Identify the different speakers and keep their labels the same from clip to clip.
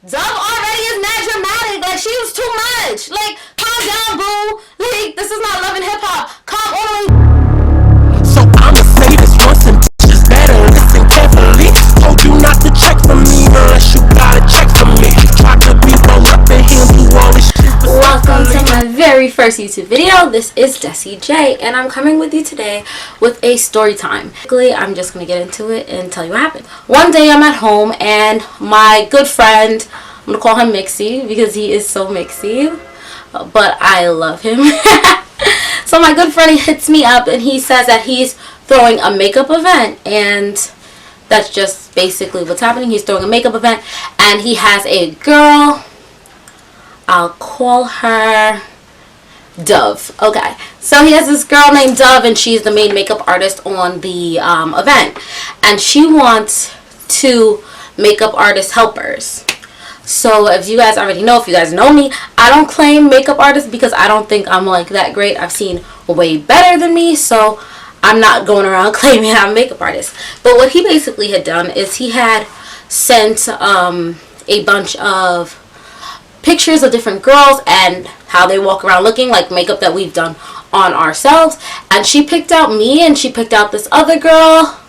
Speaker 1: Dove already is mad dramatic. Like, she was too much. Like, calm down, boo. Like, this is not Love and Hip Hop. Calm on.
Speaker 2: So I'ma say this once and just better listen carefully. Told you not to check for me unless you gotta check for me. Try to be roll up and handle all this shit.
Speaker 1: Welcome to my very first YouTube video. This is Jessie J, and I'm coming with you today with a story time. Basically, I'm just gonna get into it and tell you what happened. One day I'm at home and my good friend, I'm gonna call him Mixie because he is so mixy, but I love him. So my good friend hits me up and he says that he's throwing a makeup event, and that's just basically what's happening. He's throwing a makeup event and he has a girl. I'll call her Dove. Okay, so he has this girl named Dove, and she's the main makeup artist on the event, and she wants 2 makeup artist helpers. So if you guys already know, if you guys know me, I don't claim makeup artist because I don't think I'm like that great. I've seen way better than me, so I'm not going around claiming I'm a makeup artist. But what he basically had done is he had sent a bunch of pictures of different girls and how they walk around looking, like makeup that we've done on ourselves, and she picked out me and she picked out this other girl.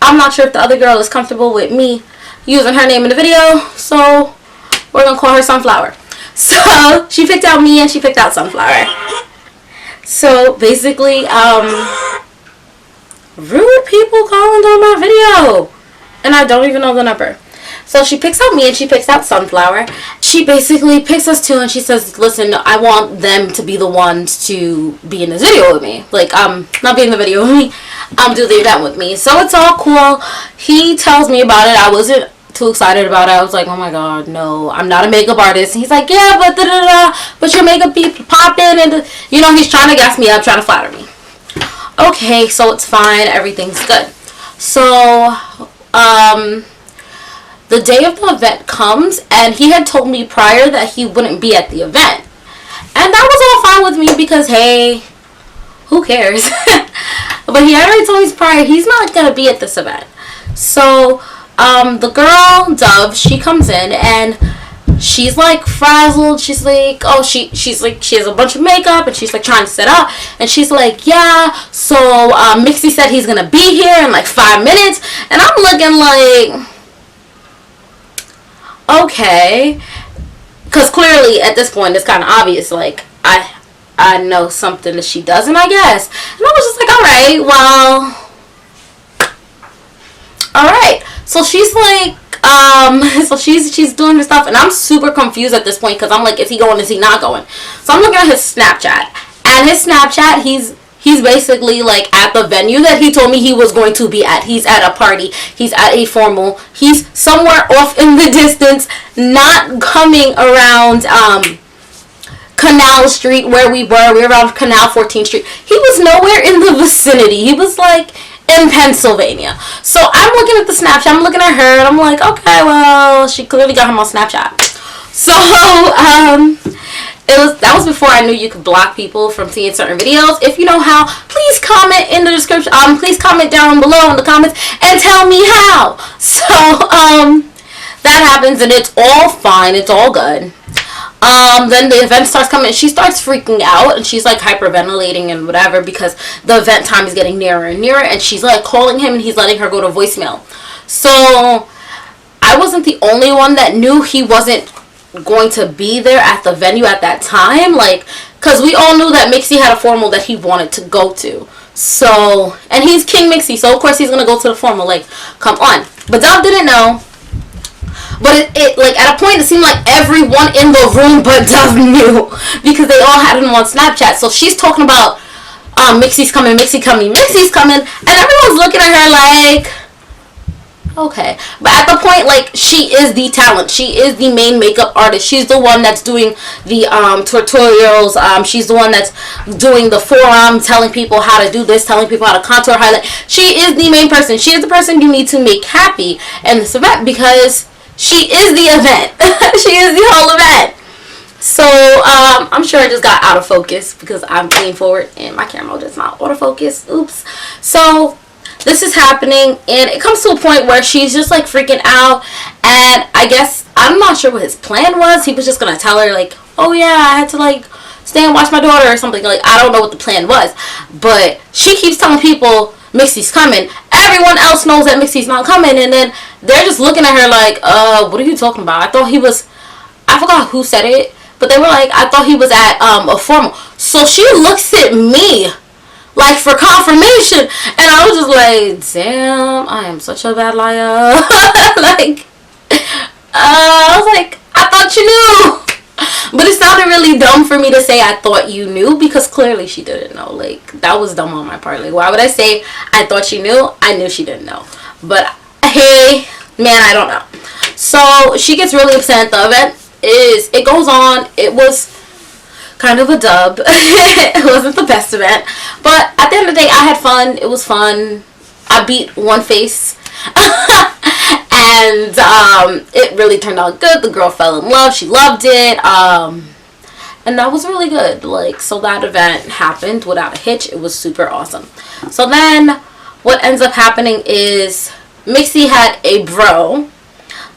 Speaker 1: I'm not sure if the other girl is comfortable with me using her name in the video, so we're gonna call her Sunflower. So she picked out me and she picked out Sunflower. So basically, rude people calling on my video and I don't even know the number. So she picks out me and she picks out Sunflower. She basically picks us 2 and she says, listen, I want them to be the ones to be in this video with me. Like, not be in the video with me, do the event with me. So it's all cool. He tells me about it. I wasn't too excited about it. I was like, oh my god, no, I'm not a makeup artist. And he's like, yeah, but but your makeup be popping, and you know, he's trying to gas me up, trying to flatter me. Okay, so it's fine, everything's good. So the day of the event comes, and he had told me prior that he wouldn't be at the event. And that was all fine with me because, hey, who cares? But he already told me prior he's not going to be at this event. So the girl, Dove, she comes in, and she's like frazzled. She's like, oh, she's like, she has a bunch of makeup, and she's like trying to set up, and she's like, yeah, so Mixie said he's going to be here in like 5 minutes. And I'm looking like, okay, because clearly at this point it's kind of obvious, like I know something that she doesn't, I guess. And I was just like, alright, so she's like, so she's doing her stuff, and I'm super confused at this point because I'm like, is he going, is he not going? So I'm looking at his Snapchat, and his Snapchat, he's basically like at the venue that he told me he was going to be at. He's at a party. He's at a formal. He's somewhere off in the distance, not coming around Canal Street where we were. We were around Canal 14th Street. He was nowhere in the vicinity. He was like in Pennsylvania. So I'm looking at the Snapchat. I'm looking at her, and I'm like, okay, well, she clearly got him on Snapchat. So that was before I knew you could block people from seeing certain videos. If you know how, please comment in the description. Please comment down below in the comments and tell me how. So that happens, and it's all fine. It's all good. Then the event starts coming, and she starts freaking out, and she's like hyperventilating and whatever because the event time is getting nearer and nearer, and she's like calling him, and he's letting her go to voicemail. So I wasn't the only one that knew he wasn't going to be there at the venue at that time, like, because we all knew that Mixie had a formal that he wanted to go to. So, and he's King Mixie, so of course he's gonna go to the formal, like, come on. But Dove didn't know. But it like at a point it seemed like everyone in the room but Dove knew because they all had him on Snapchat. So she's talking about Mixie's coming, Mixie's coming, Mixie's coming, and everyone's looking at her like, okay. But at the point, like, she is the talent. She is the main makeup artist. She's the one that's doing the tutorials. She's the one that's doing the forum, telling people how to do this, telling people how to contour, highlight. She is the main person. She is the person you need to make happy in this event because she is the event. She is the whole event. So I'm sure I just got out of focus because I'm leaning forward and my camera does not autofocus. Oops. So this is happening, and it comes to a point where she's just like freaking out, and I guess I'm not sure what his plan was. He was just gonna tell her like, oh yeah, I had to like stay and watch my daughter or something. Like, I don't know what the plan was, but she keeps telling people Mixie's coming. Everyone else knows that Mixie's not coming, and then they're just looking at her like, what are you talking about? I thought he was, I forgot who said it, but they were like, I thought he was at a formal. So she looks at me like for confirmation, and I was just like, damn, I am such a bad liar. Like, I was like, I thought you knew. But it sounded really dumb for me to say I thought you knew, because clearly she didn't know. Like, that was dumb on my part. Like, why would I say I thought she knew? I knew she didn't know. But hey, man, I don't know. So she gets really upset. The event it goes on. It was kind of a dub. It wasn't the best event, but at the end of the day, I had fun. It was fun. I beat one face. And it really turned out good. The girl fell in love. She loved it. And that was really good. Like, so that event happened without a hitch. It was super awesome. So then what ends up happening is Mixie had a bro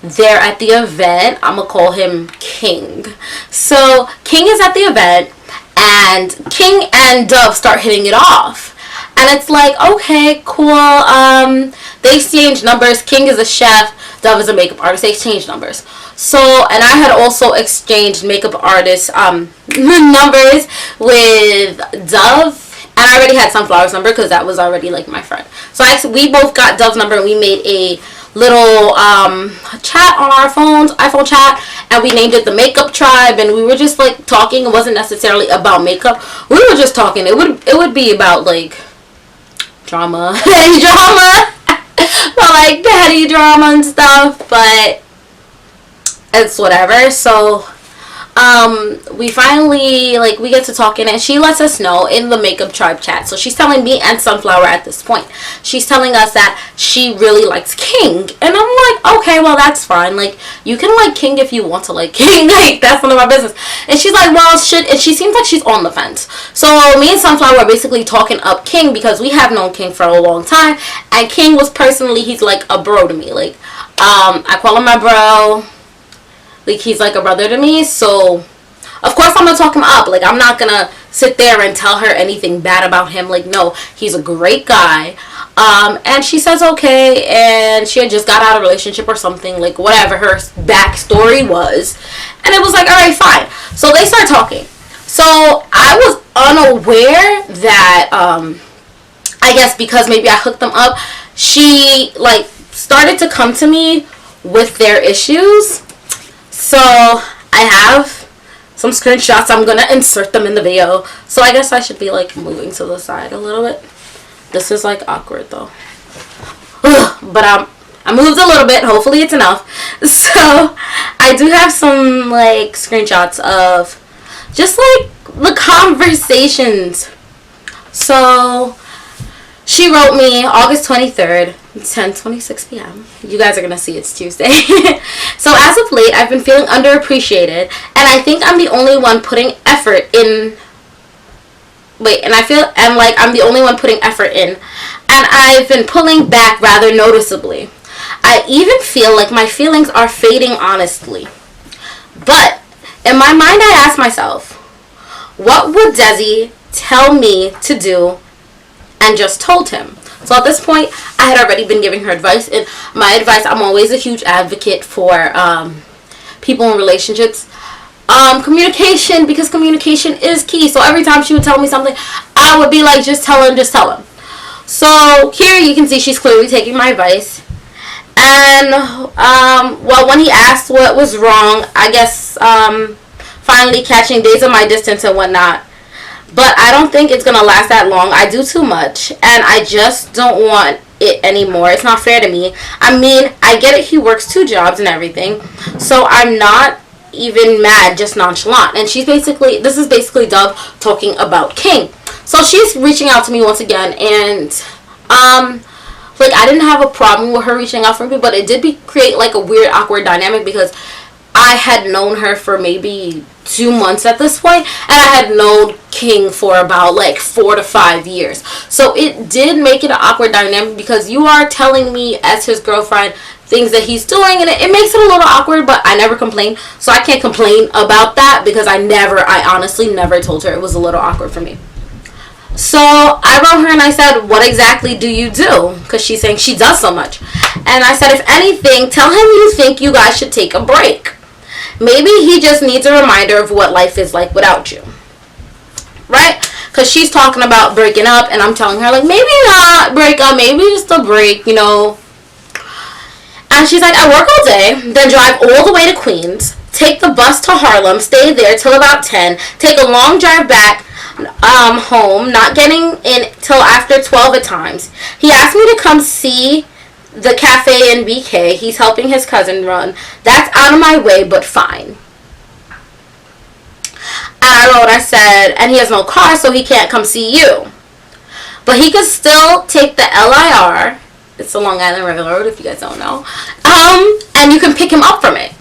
Speaker 1: there at the event. I'm gonna call him King. So King is at the event, and King and Dove start hitting it off. And it's like, okay, cool. They exchange numbers. King is a chef. Dove is a makeup artist. They exchange numbers. So, and I had also exchanged makeup artist numbers with Dove. And I already had Sunflower's number because that was already like my friend. So we both got Dove's number, and we made a little chat on our phones, iPhone chat, and we named it the Makeup Tribe. And we were just like talking. It wasn't necessarily about makeup. We were just talking. It would be about like drama, but like petty drama and stuff. But it's whatever. So we finally, like, we get to talking, and she lets us know in the Makeup Tribe chat. So she's telling me and Sunflower at this point, she's telling us that she really likes King. And I'm like, okay, well, that's fine. Like, you can like King if you want to like King. Like, that's none of my business. And she's like, well, and she seems like she's on the fence. So me and Sunflower are basically talking up King, because we have known King for a long time, and King was personally, he's like a bro to me. Like, I call him my bro. Like, he's like a brother to me. So of course I'm gonna talk him up. Like, I'm not gonna sit there and tell her anything bad about him. Like, no, he's a great guy. And she says okay, and she had just got out of a relationship or something, like whatever her backstory was. And it was like, alright, fine. So they start talking. So I was unaware that I guess because maybe I hooked them up, she like started to come to me with their issues. So I have some screenshots. I'm gonna insert them in the video. So I guess I should be like moving to the side a little bit. This is like awkward though. But I moved a little bit. Hopefully it's enough. So I do have some like screenshots of just like the conversations. So she wrote me August 23rd, 10:26 p.m. You guys are going to see it's Tuesday. So as of late, I've been feeling underappreciated, and I think I'm the only one putting effort in. And like I'm the only one putting effort in, and I've been pulling back rather noticeably. I even feel like my feelings are fading honestly. But in my mind, I ask myself, what would Desi tell me to do? And just told him. So at this point, I had already been giving her advice. And my advice, I'm always a huge advocate for people in relationships. Communication, because communication is key. So every time she would tell me something, I would be like, just tell him, just tell him. So here you can see she's clearly taking my advice. And well, when he asked what was wrong, I guess finally catching days of my distance and whatnot. But I don't think it's going to last that long. I do too much. And I just don't want it anymore. It's not fair to me. I mean, I get it. He works 2 jobs and everything. So I'm not even mad, just nonchalant. And this is basically Dove talking about King. So she's reaching out to me once again. And, like, I didn't have a problem with her reaching out for me. But it did create, like, a weird, awkward dynamic, because I had known her for maybe 2 months at this point, and I had known King for about like 4 to 5 years. So it did make it an awkward dynamic, because you are telling me as his girlfriend things that he's doing, and it makes it a little awkward, but I never complain, so I can't complain about that because I honestly never told her it was a little awkward for me. So I wrote her and I said, what exactly do you do? Because she's saying she does so much. And I said, if anything, tell him you think you guys should take a break. Maybe he just needs a reminder of what life is like without you. Right? Because she's talking about breaking up, and I'm telling her, like, maybe not break up, maybe just a break, you know. And she's like, I work all day, then drive all the way to Queens, take the bus to Harlem, stay there till about 10, take a long drive back home, not getting in till after 12 at times. He asked me to come see the cafe in BK. He's helping his cousin run. That's out of my way, but fine. And I said, and he has no car, so he can't come see you. But he could still take the LIR. It's the Long Island Railroad, if you guys don't know. And you can pick him up from it.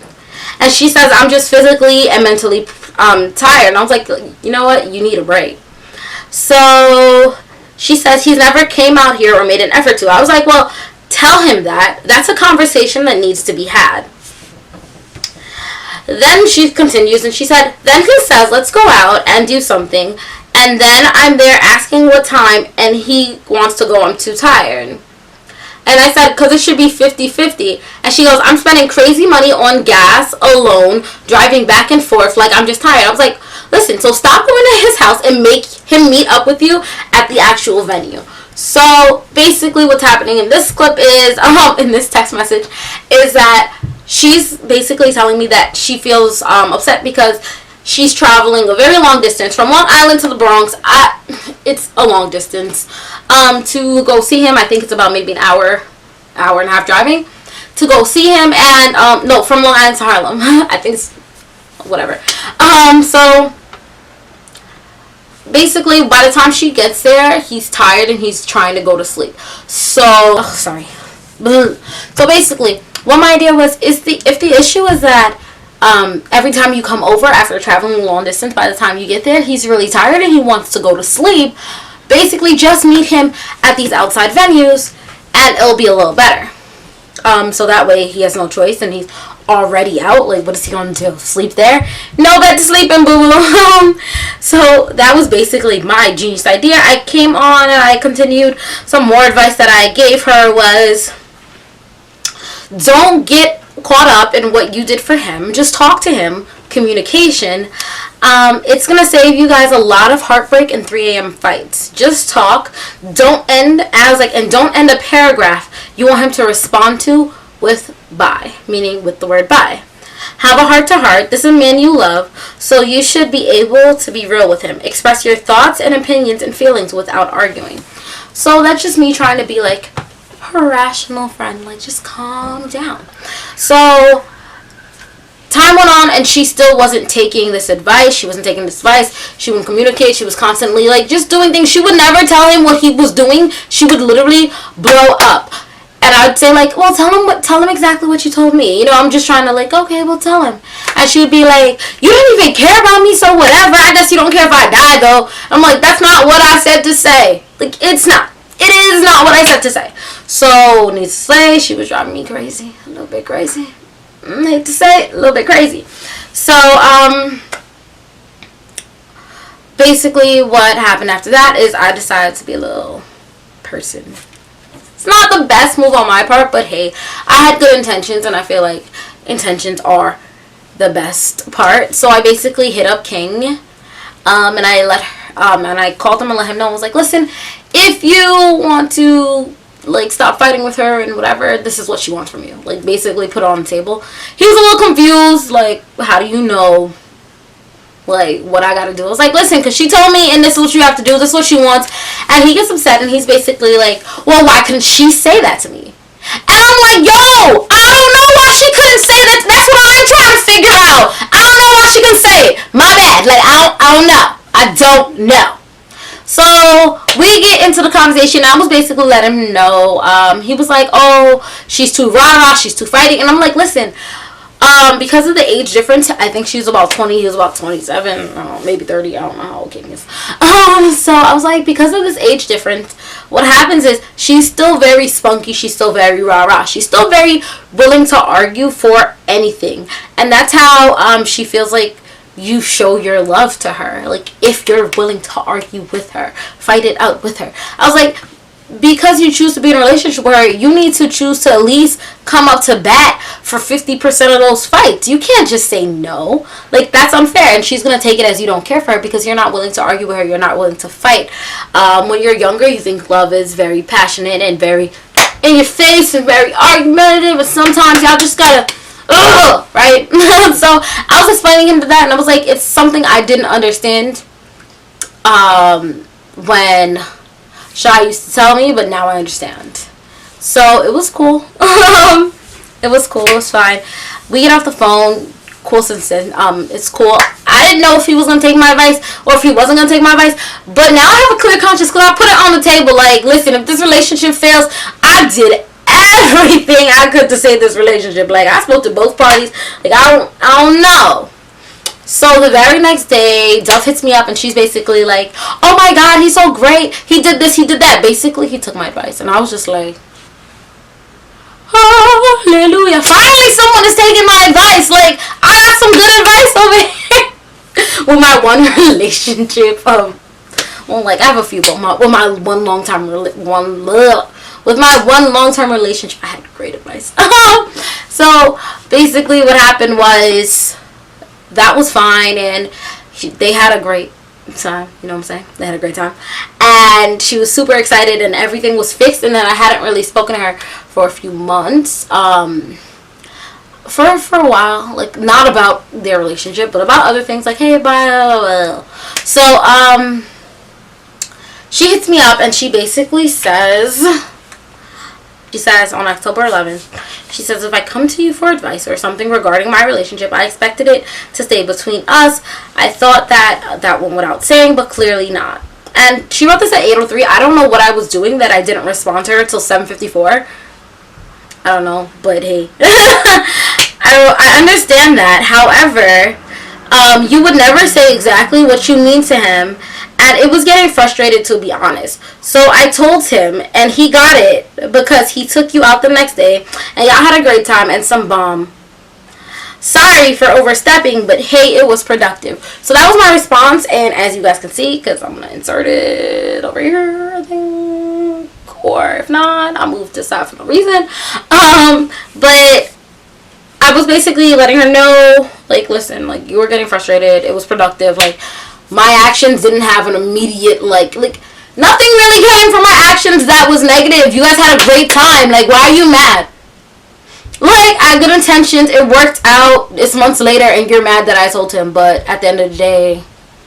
Speaker 1: And she says, I'm just physically and mentally tired. And I was like, you know what? You need a break. So she says he's never came out here or made an effort to. I was like, well, tell him that. That's a conversation that needs to be had. Then she continues and she said, then he says, let's go out and do something. And then I'm there asking what time and he wants to go. I'm too tired. And I said, because it should be 50-50. And she goes, I'm spending crazy money on gas alone, driving back and forth, like I'm just tired. I was like, listen, so stop going to his house and make him meet up with you at the actual venue. So basically what's happening in this clip is, in this text message, is that she's basically telling me that she feels upset because she's traveling a very long distance from Long Island to the Bronx. It's a long distance to go see him. I think it's about maybe an hour and a half driving to go see him. And no, from Long Island to Harlem. I think it's whatever. So basically, by the time she gets there, he's tired and he's trying to go to sleep. So sorry. So basically, what my idea was is if the issue is that every time you come over after traveling long distance, by the time you get there, he's really tired and he wants to go to sleep. Basically, just meet him at these outside venues and it'll be a little better. So that way he has no choice and he's already out. Like, what is he going to do? Sleep there? No bed to sleep in, boo. So that was basically my genius idea. I came on and I continued. Some more advice that I gave her was, don't get caught up in what you did for him. Just talk to him. Communication. It's gonna save you guys a lot of heartbreak and 3 a.m. fights. Just talk. Don't end a paragraph you want him to respond to with bye, meaning with the word bye. Have a heart-to-heart. This is a man you love, so you should be able to be real with him. Express your thoughts and opinions and feelings without arguing. So that's just me trying to be like her rational friend, like just calm down. So time went on and she still wasn't taking this advice. She wasn't taking this advice. She wouldn't communicate. She was constantly like just doing things. She would never tell him what he was doing. She would literally blow up. And I'd say like, well, tell him exactly what you told me. You know, I'm just trying to like, okay, well, tell him. And she would be like, you don't even care about me, so whatever. I guess you don't care if I die, though. I'm like, that's not what I said to say. Like, it's not. It is not what I said to say. So, needless to say, she was driving me crazy. A little bit crazy. I hate to say it, a little bit crazy. So, basically what happened after that is I decided to be a little person. It's not the best move on my part, but hey, I had good intentions, and I feel like intentions are the best part. So I basically hit up King, and I called him and let him know. I was like, listen, if you want to like stop fighting with her and whatever, this is what she wants from you. Like basically put it on the table. He was a little confused, like, how do you know like what I gotta do? I was like, listen, because she told me and this is what you have to do, this is what she wants. And he gets upset and he's basically like, well, why couldn't she say that to me? And I'm like, yo, I don't know why she couldn't say that. That's what I'm trying to figure out. I don't know why she couldn't say it. My bad. Like, I don't know. I don't know. So we get into the conversation. I was basically letting him know. He was like, oh, she's too rah-rah, she's too fighting. And I'm like, listen, because of the age difference, I think she's about 20, he was about 27, maybe 30, I don't know how old King is. So I was like, because of this age difference, what happens is she's still very spunky. She's still very rah-rah. She's still very willing to argue for anything. And that's how she feels like you show your love to her. Like, if you're willing to argue with her, fight it out with her. I was like, because you choose to be in a relationship with her, you need to choose to at least come up to bat for 50% of those fights. You can't just say no. Like, that's unfair. And she's going to take it as you don't care for her because you're not willing to argue with her. You're not willing to fight. When you're younger, you think love is very passionate and very in your face and very argumentative. And sometimes y'all just gotta, right? So I was explaining him to that, and I was like, it's something I didn't understand when Shy used to tell me, but now I understand. So it was cool. It was cool. It was fine. We get off the phone. Cool since then. It's cool. I didn't know if he was gonna take my advice or if he wasn't gonna take my advice, but now I have a clear conscience because I put it on the table. Like, listen, if this relationship fails, I did everything I could to save this relationship. Like, I spoke to both parties. Like, I don't know. So the very next day, Duff hits me up and she's basically like, oh my god, he's so great. He did this, he did that. Basically, he took my advice. And I was just like, hallelujah. Finally, someone is taking my advice. Like, I got some good advice over here. With my one relationship. Well, like, I have a few, but with my one long-term relationship, I had great advice. So, basically, what happened was, that was fine, and they had a great time. You know what I'm saying? They had a great time, and she was super excited, and everything was fixed. And then I hadn't really spoken to her for a few months, for a while, like, not about their relationship, but about other things, like, hey, bye. So she hits me up, and she basically says on October 11th, she says, if I come to you for advice or something regarding my relationship, I expected it to stay between us. I thought that went without saying, but clearly not. And she wrote this at 8:03. I don't know what I was doing that I didn't respond to her till 7:54. I don't know, but hey. I understand that. However, you would never say exactly what you mean to him, and it was getting frustrated, to be honest. So I told him, and he got it, because he took you out the next day, and y'all had a great time and some bomb. Sorry for overstepping, but hey, it was productive. So that was my response, and as you guys can see, because I'm going to insert it over here, I think, or if not, I'll move to side for no reason. But I was basically letting her know, like, listen, like, you were getting frustrated, it was productive, like, my actions didn't have an immediate, like, nothing really came from my actions that was negative. You guys had a great time. Like, why are you mad? Like, I had good intentions. It worked out. It's months later, and you're mad that I told him. But at the end of the day,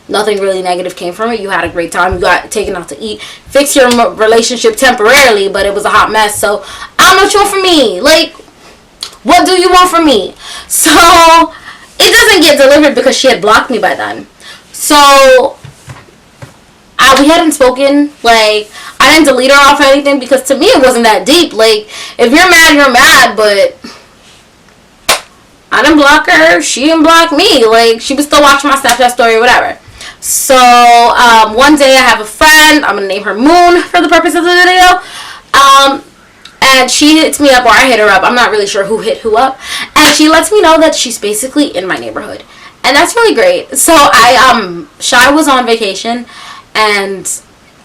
Speaker 1: nothing really negative came from it. You had a great time. You got taken out to eat. Fix your relationship temporarily, but it was a hot mess. So, I don't know what you want from me. Like, what do you want from me? So, it doesn't get delivered because she had blocked me by then. So, we hadn't spoken. Like, I didn't delete her off or anything because to me it wasn't that deep. Like, if you're mad, you're mad, but I didn't block her. She didn't block me. Like, she was still watching my Snapchat story or whatever. So, one day I have a friend. I'm going to name her Moon for the purpose of the video. And she hits me up, or I hit her up. I'm not really sure who hit who up. And she lets me know that she's basically in my neighborhood. And that's really great. So Shy was on vacation, and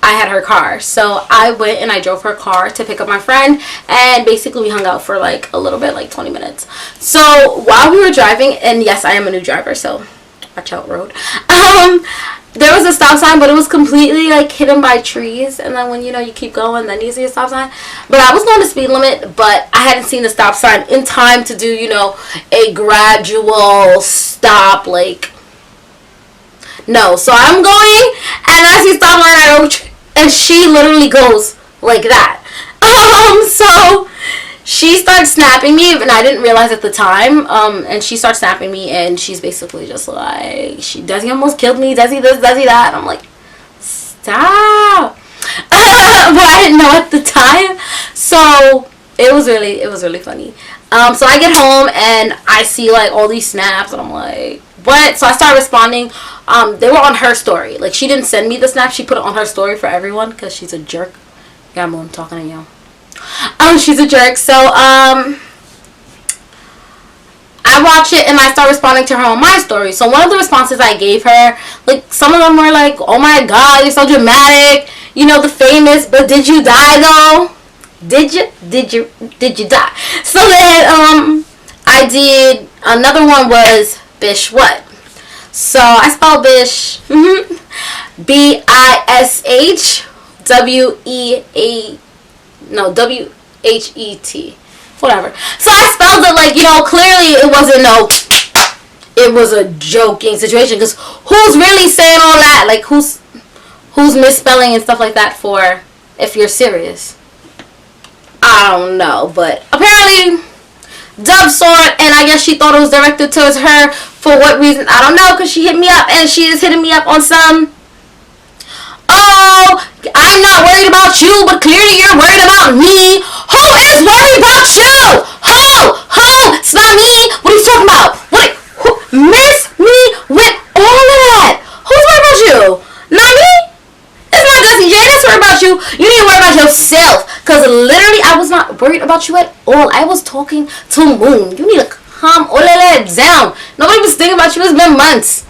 Speaker 1: I had her car. So I went and I drove her car to pick up my friend, and basically we hung out for like a little bit, like 20 minutes. So while we were driving, and yes, I am a new driver, so watch out, road. There was a stop sign, but it was completely like hidden by trees, and then when you keep going, then you see a stop sign. But I was going to speed limit, but I hadn't seen the stop sign in time to do a gradual stop, like, no. So I'm going, and I see stop line, and she literally goes like that. So she starts snapping me, and I didn't realize at the time. And she starts snapping me, and she's basically just like, Desi almost killed me, Desi this, Desi that. And I'm like, stop. But I didn't know at the time. So it was really funny. So I get home, and I see like all these snaps, and I'm like, what? So I start responding. They were on her story. Like, she didn't send me the snap. She put it on her story for everyone because she's a jerk. Yeah, I'm talking to you. She's a jerk. So, I watch it and I start responding to her on my story. So one of the responses I gave her, like, some of them were like, oh my god, you're so dramatic. You know, the famous, but did you die though? Did you die? So then, I did, another one was Bish Whet. So I spelled Bish, Whet. Whatever. So I spelled it like, you know, clearly it wasn't it was a joking situation, because who's really saying all that? Like, who's misspelling and stuff like that for, if you're serious? I don't know, but apparently Dove saw it, and I guess she thought it was directed towards her. For what reason? I don't know, because she hit me up, and she is hitting me up on some, oh, I'm not worried about you, but clearly you're worried about me. Who is worried about you? Who? It's not me. What are you talking about? Who? Miss me with all of that. Who's worried about you? Not me. It's not Dusty J that's worried about you. You need to worry about yourself. Because literally, I was not worried about you at all. I was talking to Moon. You need to calm all of that down. Nobody was thinking about you. It's been months.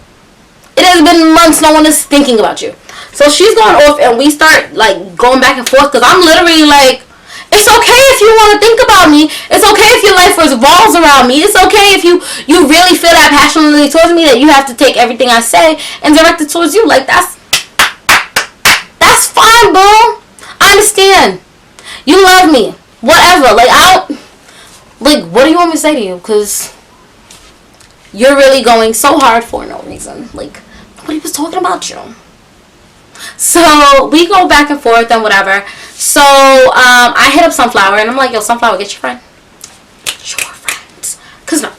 Speaker 1: It has been months no one is thinking about you. So she's going off, and we start, like, going back and forth, because I'm literally like, it's okay if you want to think about me. It's okay if your life revolves around me. It's okay if you really feel that passionately towards me, that you have to take everything I say and direct it towards you. Like, that's fine, boo. I understand. You love me. Whatever. Like, what do you want me to say to you? Because you're really going so hard for no reason. Like, nobody was talking about you. So we go back and forth and whatever. So I hit up Sunflower, and I'm like, yo, Sunflower, get your friend. Get your friend. Cause no.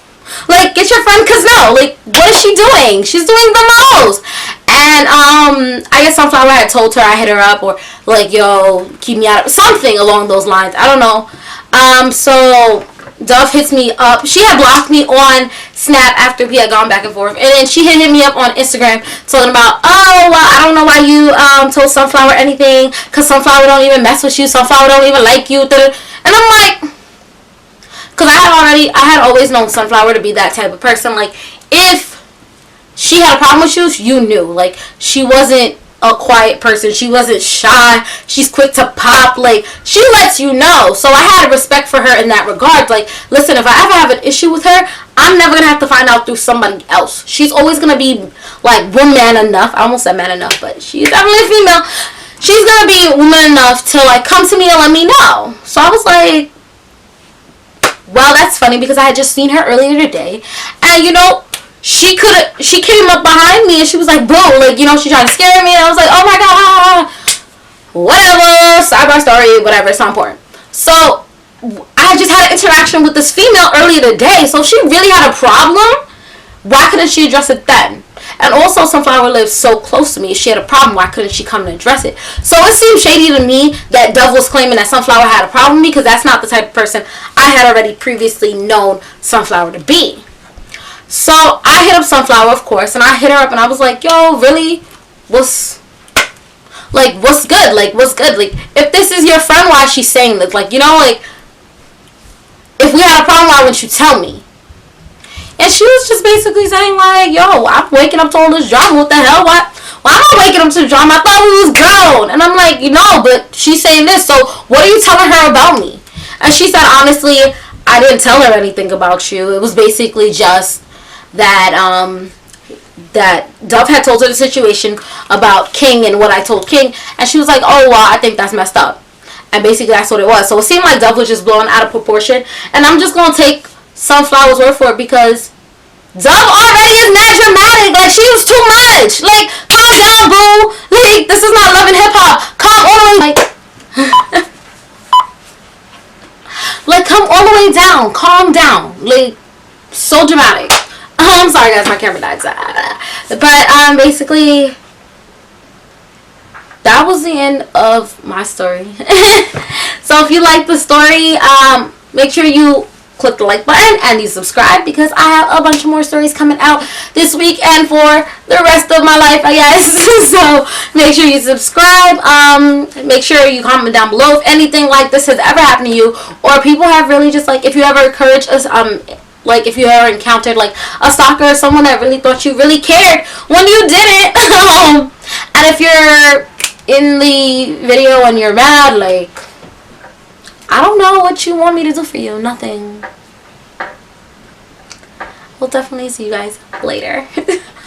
Speaker 1: Like, get your friend, cause no. Like, what is she doing? She's doing the most. And I guess Sunflower had told her I hit her up, or like, yo, keep me out of something along those lines. I don't know. So Dove hits me up. She had blocked me on Snap after we had gone back and forth, and then she had hit me up on Instagram talking about, oh, well, I don't know why you told Sunflower anything, because Sunflower don't even mess with you. Sunflower don't even like you. And I'm like, because I had always known Sunflower to be that type of person. Like, if she had a problem with you, you knew. Like, she wasn't a quiet person. She wasn't shy. She's quick to pop. Like, she lets you know. So I had respect for her in that regard. Like, listen, if I ever have an issue with her, I'm never going to have to find out through somebody else. She's always going to be, like, woman enough. I almost said man enough, but she's definitely a female. She's going to be woman enough to, like, come to me and let me know. So I was like, well, that's funny, because I had just seen her earlier today. And, you know, she came up behind me and she was like, boom, like, you know, she tried to scare me, and I was like, oh my god, whatever, sidebar story, whatever, it's not important. So I just had an interaction with this female earlier today, so she really had a problem. Why couldn't she address it then? And also, Sunflower lives so close to me. If she had a problem, why couldn't she come and address it? So it seemed shady to me that Dove was claiming that Sunflower had a problem with me, because that's not the type of person I had already previously known Sunflower to be. So I hit up Sunflower, of course, and I hit her up, and I was like, yo, really? What's good? Like, what's good? Like, if this is your friend, why is she saying this? Like, you know, like, if we had a problem, why wouldn't you tell me? And she was just basically saying, like, yo, I'm waking up to all this drama. What the hell? Why am I waking up to the drama? I thought we was grown. And I'm like, you know, but she's saying this, so what are you telling her about me? And she said, honestly, I didn't tell her anything about you. It was basically just that that Dove had told her the situation about King and what I told King, and she was like, oh, well, I think that's messed up. And basically that's what it was. So it seemed like Dove was just blown out of proportion, and I'm just gonna take Sunflower's word for it, because Dove already is mad dramatic. Like, she was too much. Like, calm down, boo. Like, this is not Love and Hip Hop. Calm all the way, like come all the way down. Calm down. Like, so dramatic. I'm sorry, guys, my camera died. But basically, that was the end of my story. So if you like the story, make sure you click the like button and you subscribe, because I have a bunch of more stories coming out this week and for the rest of my life, I guess. So make sure you subscribe. Make sure you comment down below if anything like this has ever happened to you, or people have really just like, if you ever encouraged us, like if you ever encountered like a stalker or someone that really thought you really cared when you didn't. And if you're in the video and you're mad, like, I don't know what you want me to do for you. Nothing. We'll definitely see you guys later.